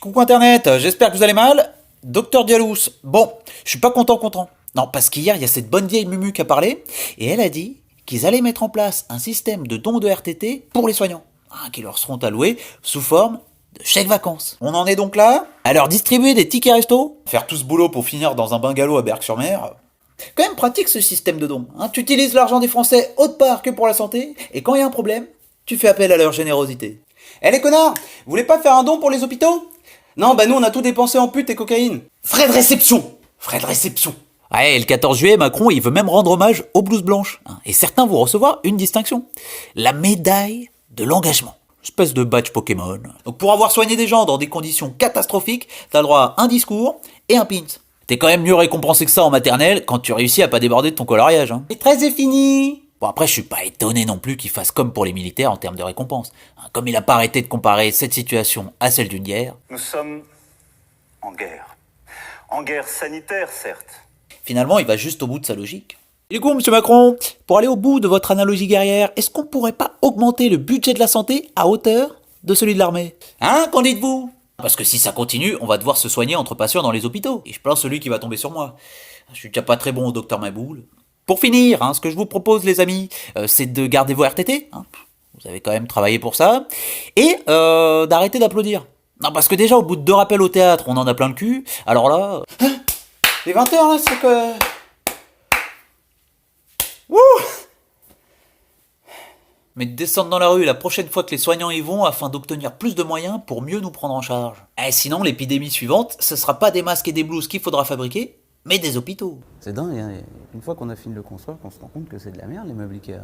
Coucou internet, j'espère que vous allez mal. Docteur Dialous. Bon, je suis pas content. Non, parce qu'hier, il y a cette bonne vieille Mumu qui a parlé, et elle a dit qu'ils allaient mettre en place un système de dons de RTT pour les soignants, qui leur seront alloués sous forme de chèques vacances. On en est donc là à leur distribuer des tickets resto, faire tout ce boulot pour finir dans un bungalow à Berck-sur-Mer. Quand même pratique ce système de dons. Tu utilises l'argent des Français autre part que pour la santé, et quand il y a un problème, tu fais appel à leur générosité. Eh les connards, vous voulez pas faire un don pour les hôpitaux? Non, bah nous on a tout dépensé en pute et cocaïne. Frais de réception. Ouais, et le 14 juillet, Macron, il veut même rendre hommage aux blouses blanches. Et certains vont recevoir une distinction. La médaille de l'engagement. Espèce de badge Pokémon. Donc pour avoir soigné des gens dans des conditions catastrophiques, t'as le droit à un discours et un pint. T'es quand même mieux récompensé que ça en maternelle quand tu réussis à pas déborder de ton coloriage. Les 13 est fini. Bon après je suis pas étonné non plus qu'il fasse comme pour les militaires en termes de récompense. Comme il a pas arrêté de comparer cette situation à celle d'une guerre. Nous sommes en guerre. En guerre sanitaire, certes. Finalement, il va juste au bout de sa logique. Et du coup, monsieur Macron, pour aller au bout de votre analogie guerrière, est-ce qu'on pourrait pas augmenter le budget de la santé à hauteur de celui de l'armée? Qu'en dites-vous? Parce que si ça continue, on va devoir se soigner entre patients dans les hôpitaux. Et je plains celui qui va tomber sur moi. Je suis déjà pas très bon au docteur Maboul. Pour finir, ce que je vous propose, les amis, c'est de garder vos RTT. Vous avez quand même travaillé pour ça. Et d'arrêter d'applaudir. Non, parce que déjà, au bout de 2 rappels au théâtre, on en a plein le cul. Alors là... Les 20h là, c'est que... Wouh. Mais descendre dans la rue la prochaine fois que les soignants y vont afin d'obtenir plus de moyens pour mieux nous prendre en charge. Sinon, l'épidémie suivante, ce sera pas des masques et des blouses qu'il faudra fabriquer, mais des hôpitaux. C'est dingue, hein. Une fois qu'on a fini de le construire, qu'on se rend compte que c'est de la merde les meubles Ikea.